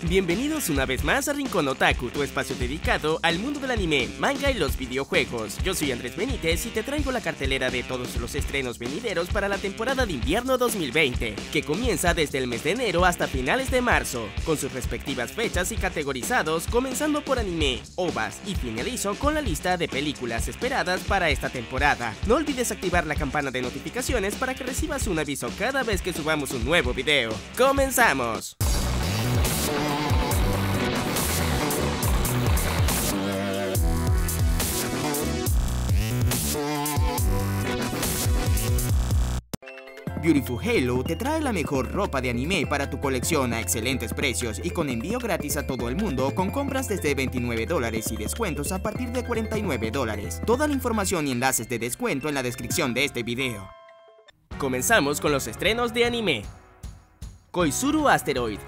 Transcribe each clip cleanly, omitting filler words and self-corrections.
Bienvenidos una vez más a Rincón Otaku, tu espacio dedicado al mundo del anime, manga y los videojuegos. Yo soy Andrés Benítez y te traigo la cartelera de todos los estrenos venideros para la temporada de invierno 2020, que comienza desde el mes de enero hasta finales de marzo, con sus respectivas fechas y categorizados, comenzando por anime, OVAs y finalizo con la lista de películas esperadas para esta temporada. No olvides activar la campana de notificaciones para que recibas un aviso cada vez que subamos un nuevo video. ¡Comenzamos! Beautiful Halo te trae la mejor ropa de anime para tu colección a excelentes precios y con envío gratis a todo el mundo con compras desde $29 y descuentos a partir de $49. Toda la información y enlaces de descuento en la descripción de este video. Comenzamos con los estrenos de anime. Koizuru Asteroid.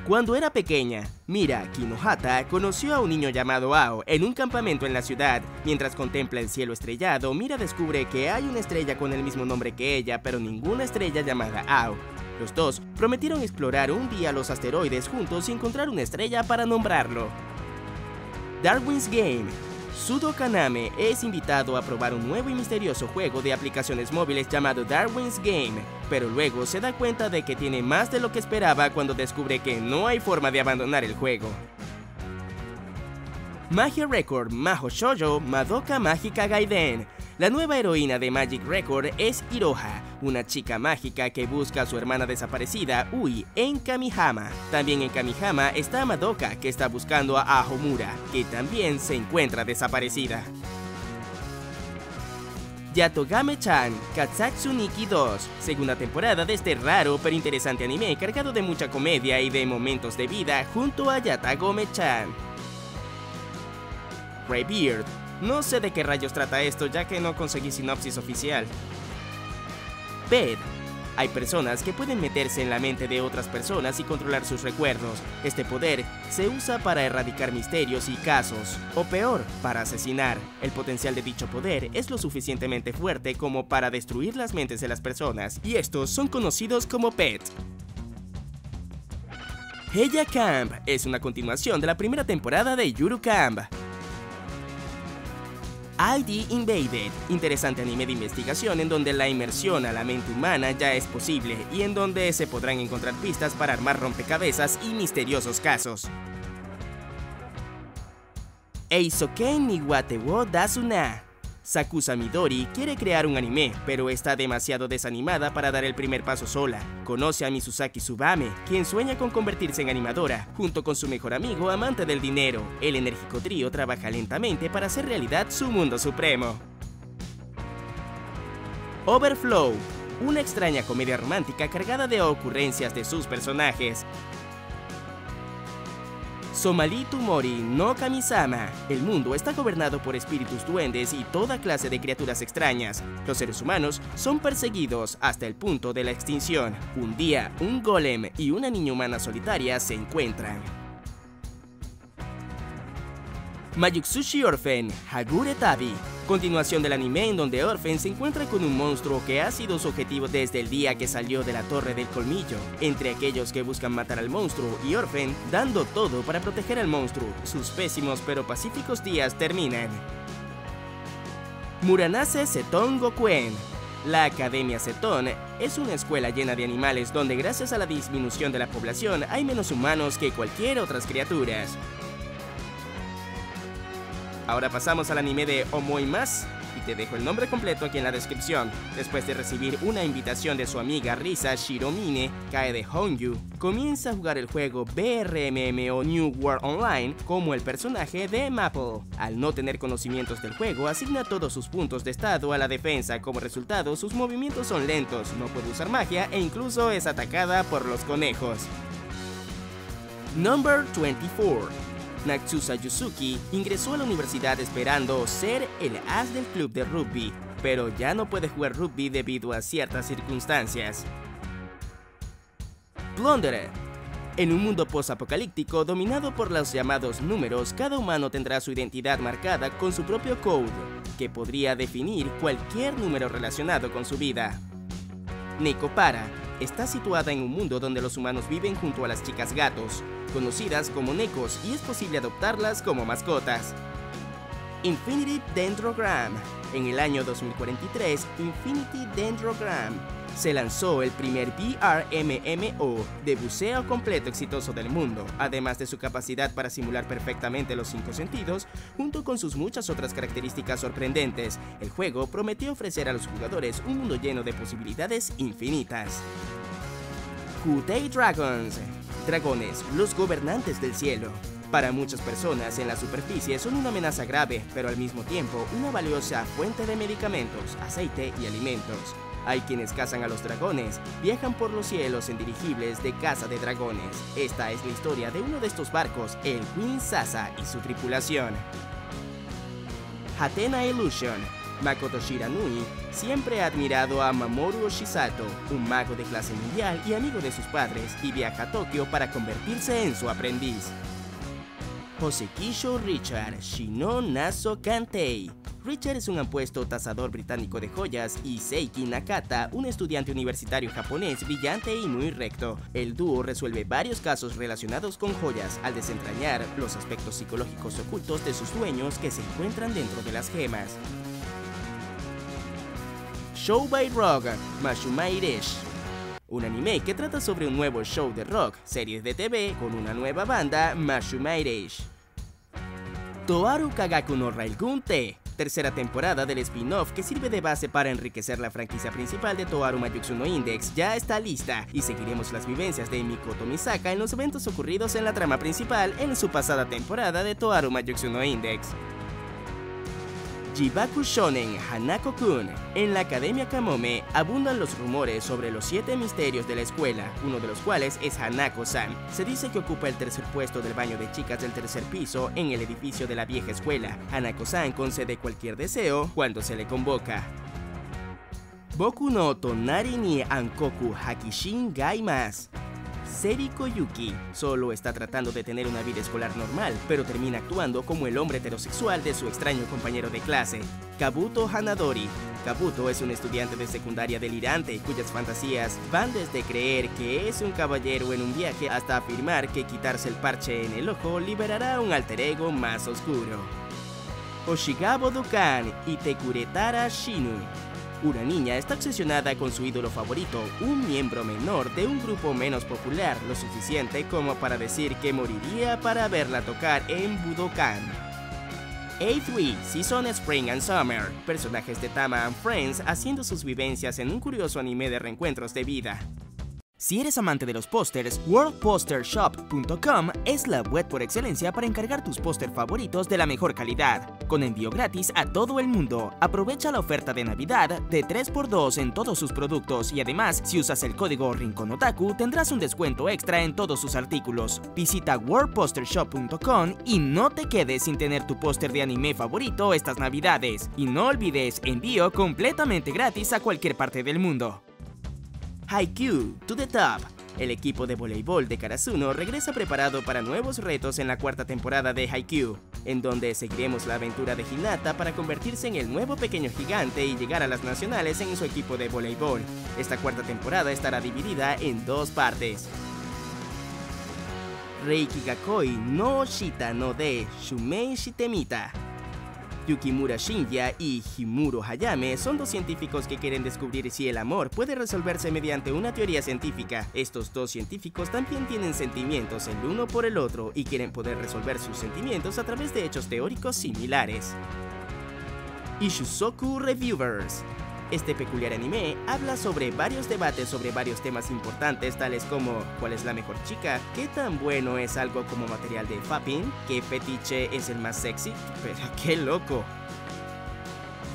Cuando era pequeña, Mira Kinohata conoció a un niño llamado Ao en un campamento en la ciudad. Mientras contempla el cielo estrellado, Mira descubre que hay una estrella con el mismo nombre que ella, pero ninguna estrella llamada Ao. Los dos prometieron explorar un día los asteroides juntos y encontrar una estrella para nombrarlo. Darwin's Game. Sudo Kaname es invitado a probar un nuevo y misterioso juego de aplicaciones móviles llamado Darwin's Game, pero luego se da cuenta de que tiene más de lo que esperaba cuando descubre que no hay forma de abandonar el juego. Magia Record Mahou Shoujo Madoka Mágica Gaiden. La nueva heroína de Magic Record es Iroha, una chica mágica que busca a su hermana desaparecida, Ui, en Kamihama. También en Kamihama está Madoka, que está buscando a Ahomura, que también se encuentra desaparecida. Yatogame-chan Katsatsu Nikki 2, segunda temporada de este raro pero interesante anime cargado de mucha comedia y de momentos de vida junto a Yatogame-chan. Greybeard. No sé de qué rayos trata esto ya que no conseguí sinopsis oficial. Pet. Hay personas que pueden meterse en la mente de otras personas y controlar sus recuerdos. Este poder se usa para erradicar misterios y casos, o peor, para asesinar. El potencial de dicho poder es lo suficientemente fuerte como para destruir las mentes de las personas, y estos son conocidos como Pet. Heya Camp es una continuación de la primera temporada de Yuru Camp. ID Invaded, interesante anime de investigación en donde la inmersión a la mente humana ya es posible y en donde se podrán encontrar pistas para armar rompecabezas y misteriosos casos. Eisoken Niwate wo Dasuna. Sakusa Midori quiere crear un anime, pero está demasiado desanimada para dar el primer paso sola. Conoce a Misuzaki Tsubame, quien sueña con convertirse en animadora, junto con su mejor amigo amante del dinero. El enérgico trío trabaja lentamente para hacer realidad su mundo supremo. Overflow, una extraña comedia romántica cargada de ocurrencias de sus personajes. Somalitu Mori no Kamisama. El mundo está gobernado por espíritus duendes y toda clase de criaturas extrañas. Los seres humanos son perseguidos hasta el punto de la extinción. Un día, un golem y una niña humana solitaria se encuentran. Mayutsushi Orphan Hagure Tabi. Continuación del anime en donde Orphan se encuentra con un monstruo que ha sido su objetivo desde el día que salió de la Torre del Colmillo. Entre aquellos que buscan matar al monstruo y Orphan dando todo para proteger al monstruo, sus pésimos pero pacíficos días terminan. Muranase Seton Gokuen. La Academia Seton es una escuela llena de animales donde gracias a la disminución de la población hay menos humanos que cualquier otras criaturas. Ahora pasamos al anime de Omoimas, y te dejo el nombre completo aquí en la descripción. Después de recibir una invitación de su amiga Risa Shiromine, Kaede Hongyu, comienza a jugar el juego BRMMO New World Online como el personaje de Maple. Al no tener conocimientos del juego, asigna todos sus puntos de estado a la defensa. Como resultado, sus movimientos son lentos, no puede usar magia e incluso es atacada por los conejos. Number 24. Natsusa Yuzuki ingresó a la universidad esperando ser el as del club de rugby, pero ya no puede jugar rugby debido a ciertas circunstancias. Plunderer. En un mundo post-apocalíptico dominado por los llamados números, cada humano tendrá su identidad marcada con su propio code, que podría definir cualquier número relacionado con su vida. Nekopara está situada en un mundo donde los humanos viven junto a las chicas gatos. conocidas como Nekos, y es posible adoptarlas como mascotas. Infinity Dendrogram. En el año 2043, Infinity Dendrogram se lanzó el primer VR-MMO de buceo completo exitoso del mundo, además de su capacidad para simular perfectamente los 5 sentidos, junto con sus muchas otras características sorprendentes. El juego prometió ofrecer a los jugadores un mundo lleno de posibilidades infinitas. Kutei Dragons. Dragones, los gobernantes del cielo. Para muchas personas en la superficie son una amenaza grave, pero al mismo tiempo una valiosa fuente de medicamentos, aceite y alimentos. Hay quienes cazan a los dragones, viajan por los cielos en dirigibles de caza de dragones. Esta es la historia de uno de estos barcos, el Queen Sasa y su tripulación. Hatena Illusion. Makoto Shiranui siempre ha admirado a Mamoru Oshisato, un mago de clase mundial y amigo de sus padres, y viaja a Tokio para convertirse en su aprendiz. Hosekisho Richard Shino Naso Kantei. Richard es un apuesto tasador británico de joyas, y Seiki Nakata, un estudiante universitario japonés brillante y muy recto. El dúo resuelve varios casos relacionados con joyas al desentrañar los aspectos psicológicos ocultos de sus dueños que se encuentran dentro de las gemas. Show by Rock, Mashumai Resh. Un anime que trata sobre un nuevo show de rock, series de TV con una nueva banda, Mashumai Resh. Toaru Kagaku no Railgun T. Tercera temporada del spin-off que sirve de base para enriquecer la franquicia principal de Toaru Mayuxu no Index ya está lista, y seguiremos las vivencias de Mikoto Misaka en los eventos ocurridos en la trama principal en su pasada temporada de Toaru Mayuxu no Index. Jibaku Shonen Hanako-kun. En la Academia Kamome abundan los rumores sobre los 7 misterios de la escuela, uno de los cuales es Hanako-san. Se dice que ocupa el tercer puesto del baño de chicas del tercer piso en el edificio de la vieja escuela. Hanako-san concede cualquier deseo cuando se le convoca. Boku no Tonari ni Ankoku Hakishin Gaimas. Seriko Yuki solo está tratando de tener una vida escolar normal, pero termina actuando como el hombre heterosexual de su extraño compañero de clase. Kabuto Hanadori. Kabuto es un estudiante de secundaria delirante, cuyas fantasías van desde creer que es un caballero en un viaje hasta afirmar que quitarse el parche en el ojo liberará un alter ego más oscuro. Oshigabo Dukan y Tekuretara Shinu. Una niña está obsesionada con su ídolo favorito, un miembro menor de un grupo menos popular, lo suficiente como para decir que moriría para verla tocar en Budokan. A3 Season Spring and Summer. Personajes de Tama and Friends haciendo sus vivencias en un curioso anime de reencuentros de vida. Si eres amante de los pósters, worldpostershop.com es la web por excelencia para encargar tus pósters favoritos de la mejor calidad, con envío gratis a todo el mundo. Aprovecha la oferta de Navidad de 3x2 en todos sus productos, y además, si usas el código RinconOtaku, tendrás un descuento extra en todos sus artículos. Visita worldpostershop.com y no te quedes sin tener tu póster de anime favorito estas Navidades. Y no olvides, envío completamente gratis a cualquier parte del mundo. Haikyuu to the Top. El equipo de voleibol de Karasuno regresa preparado para nuevos retos en la 4ª temporada de Haikyuu, en donde seguiremos la aventura de Hinata para convertirse en el nuevo pequeño gigante y llegar a las nacionales en su equipo de voleibol. Esta 4ª temporada estará dividida en 2 partes. Reikigakoi no Shita no de Shumei Shitemita. Yukimura Shinya y Himuro Hayame son 2 científicos que quieren descubrir si el amor puede resolverse mediante una teoría científica. Estos 2 científicos también tienen sentimientos el uno por el otro y quieren poder resolver sus sentimientos a través de hechos teóricos similares. Ishuzoku Reviewers. Este peculiar anime habla sobre varios debates sobre varios temas importantes, tales como ¿cuál es la mejor chica? ¿Qué tan bueno es algo como material de fapping? ¿Qué fetiche es el más sexy? ¡Pero qué loco!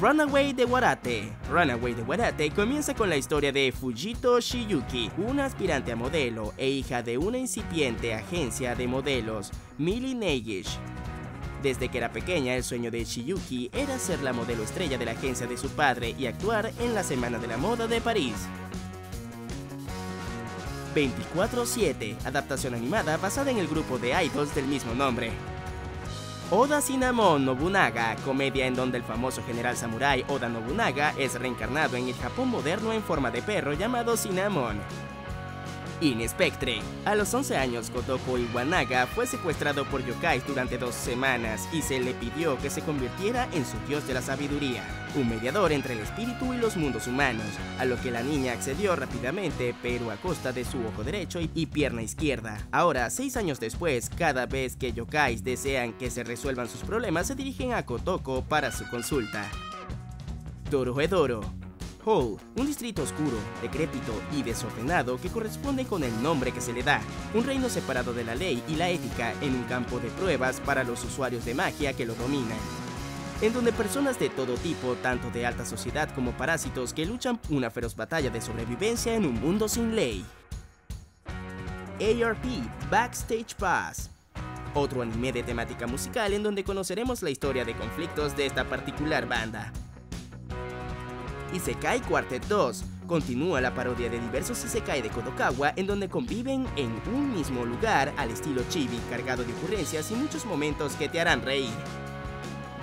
Runaway de Warate. Runaway de Warate comienza con la historia de Fujito Shiyuki, una aspirante a modelo e hija de una incipiente agencia de modelos, Millie Nagish. Desde que era pequeña, el sueño de Shiyuki era ser la modelo estrella de la agencia de su padre y actuar en la Semana de la Moda de París. 24/7, adaptación animada basada en el grupo de idols del mismo nombre. Oda Cinnamon Nobunaga, comedia en donde el famoso general samurái Oda Nobunaga es reencarnado en el Japón moderno en forma de perro llamado Cinnamon. Inspectre. A los 11 años, Kotoko Iwanaga fue secuestrado por yokais durante 2 semanas y se le pidió que se convirtiera en su dios de la sabiduría, un mediador entre el espíritu y los mundos humanos, a lo que la niña accedió rápidamente, pero a costa de su ojo derecho y pierna izquierda. Ahora, 6 años después, cada vez que yokais desean que se resuelvan sus problemas, se dirigen a Kotoko para su consulta. Dorohedoro. Hall, un distrito oscuro, decrépito y desordenado que corresponde con el nombre que se le da, un reino separado de la ley y la ética en un campo de pruebas para los usuarios de magia que lo dominan, en donde personas de todo tipo, tanto de alta sociedad como parásitos, que luchan una feroz batalla de sobrevivencia en un mundo sin ley. ARP Backstage Pass. Otro anime de temática musical en donde conoceremos la historia de conflictos de esta particular banda. Isekai Quartet 2 continúa la parodia de diversos isekai de Kodokawa en donde conviven en un mismo lugar al estilo chibi, cargado de ocurrencias y muchos momentos que te harán reír.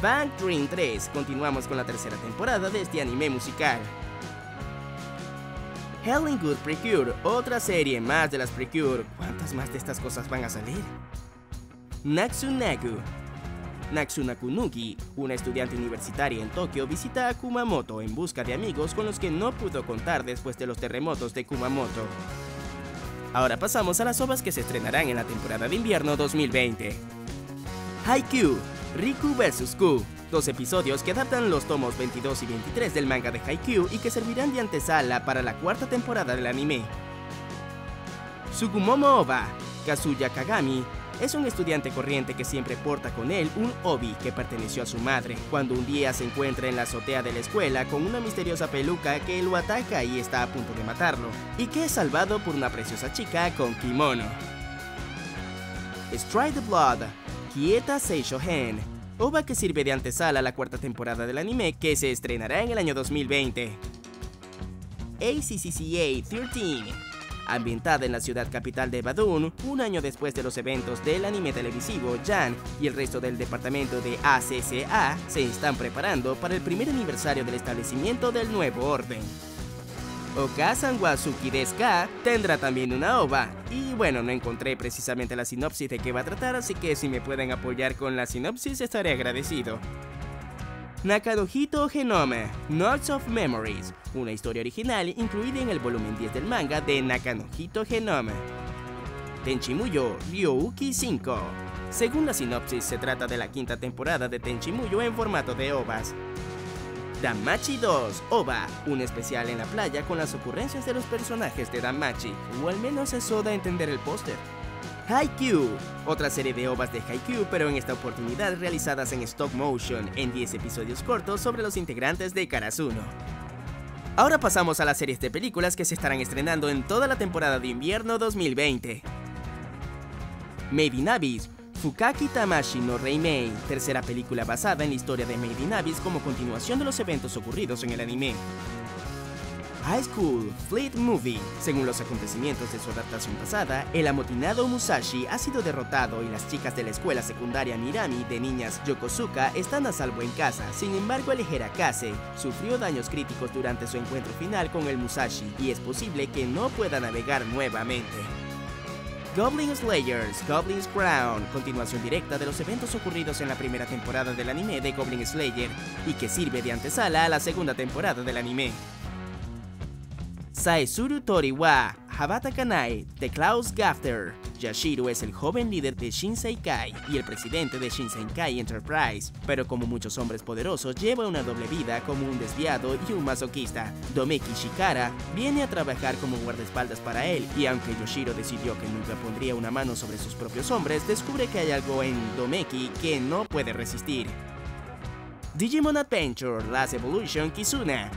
Bang Dream 3, continuamos con la tercera temporada de este anime musical. Helen Good Precure, otra serie más de las Precure. ¿Cuántas más de estas cosas van a salir? Natsunaku. Natsunaku Kunugi, una estudiante universitaria en Tokio, visita a Kumamoto en busca de amigos con los que no pudo contar después de los terremotos de Kumamoto. Ahora pasamos a las ovas que se estrenarán en la temporada de invierno 2020. Haikyuu, Riku vs. Ku, 2 episodios que adaptan los tomos 22 y 23 del manga de Haikyuu y que servirán de antesala para la 4ª temporada del anime. Tsukumomo Ova, Kazuya Kagami, es un estudiante corriente que siempre porta con él un obi que perteneció a su madre, cuando un día se encuentra en la azotea de la escuela con una misteriosa peluca que lo ataca y está a punto de matarlo, y que es salvado por una preciosa chica con kimono. Strike the Blood, Kieta Seisho Hen, ova que sirve de antesala a la 4ª temporada del anime que se estrenará en el año 2020. ACCCA 13, ambientada en la ciudad capital de Badun, un año después de los eventos del anime televisivo, Jan y el resto del departamento de ACCA se están preparando para el primer aniversario del establecimiento del nuevo orden. Okasan wa Suki desu ka tendrá también una ova, y bueno, no encontré precisamente la sinopsis de qué va a tratar, así que si me pueden apoyar con la sinopsis estaré agradecido. Nakanohito Genome, Notes of Memories, una historia original incluida en el volumen 10 del manga de Nakanohito Genome. Tenchimuyo Ryouki 5. Según la sinopsis, se trata de la 5ª temporada de Tenchimuyo en formato de ovas. Danmachi 2 OVA, un especial en la playa con las ocurrencias de los personajes de Danmachi, o al menos eso da a entender el póster. Haikyuu, otra serie de ovas de Haikyuu, pero en esta oportunidad realizadas en stop motion, en 10 episodios cortos sobre los integrantes de Karasuno. Ahora pasamos a las series de películas que se estarán estrenando en toda la temporada de invierno 2020. Made in Abyss, Fukaki Tamashi no Reimei, tercera película basada en la historia de Made in Abyss como continuación de los eventos ocurridos en el anime. High School Fleet Movie. Según los acontecimientos de su adaptación pasada, el amotinado Musashi ha sido derrotado y las chicas de la escuela secundaria Mirami de niñas Yokosuka están a salvo en casa. Sin embargo, el Hirakase sufrió daños críticos durante su encuentro final con el Musashi y es posible que no pueda navegar nuevamente. Goblin Slayers, Goblin's Crown, continuación directa de los eventos ocurridos en la primera temporada del anime de Goblin Slayer y que sirve de antesala a la 2ª temporada del anime. Saesuru Tori wa Habata Kanai, The Klaus Gafter. Yashiro es el joven líder de Shinseikai y el presidente de Shinseikai Enterprise, pero como muchos hombres poderosos lleva una doble vida como un desviado y un masoquista. Domeki Shikara viene a trabajar como guardaespaldas para él, y aunque Yoshiro decidió que nunca pondría una mano sobre sus propios hombres, descubre que hay algo en Domeki que no puede resistir. Digimon Adventure Last Evolution Kizuna.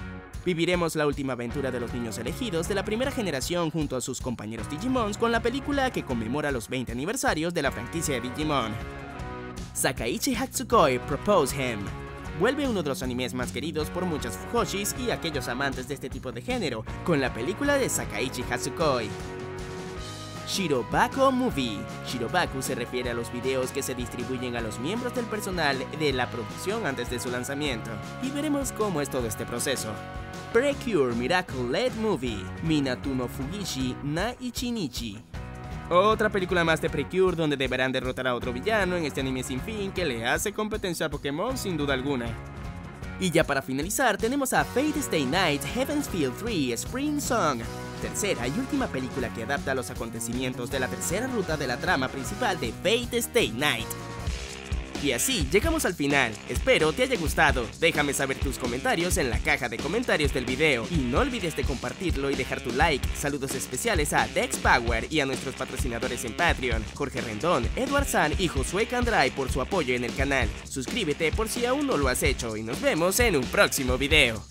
Viviremos la última aventura de los niños elegidos de la primera generación junto a sus compañeros Digimons con la película que conmemora los 20 aniversarios de la franquicia de Digimon. Sakaichi Hatsukoi Propose Him. Vuelve uno de los animes más queridos por muchos fujoshis y aquellos amantes de este tipo de género, con la película de Sakaichi Hatsukoi. Shirobako Movie. Shirobaku se refiere a los videos que se distribuyen a los miembros del personal de la producción antes de su lanzamiento, y veremos cómo es todo este proceso. Precure Miracle Led Movie, Minato no Fugishi na Ichinichi. Otra película más de Precure donde deberán derrotar a otro villano en este anime sin fin que le hace competencia a Pokémon sin duda alguna. Y ya para finalizar tenemos a Fate Stay Night Heaven's Feel 3 Spring Song, tercera y última película que adapta los acontecimientos de la tercera ruta de la trama principal de Fate Stay Night. Y así llegamos al final, espero te haya gustado, déjame saber tus comentarios en la caja de comentarios del video y no olvides de compartirlo y dejar tu like. Saludos especiales a Dex Power y a nuestros patrocinadores en Patreon, Jorge Rendón, Edward San y Josué Candray por su apoyo en el canal. Suscríbete por si aún no lo has hecho y nos vemos en un próximo video.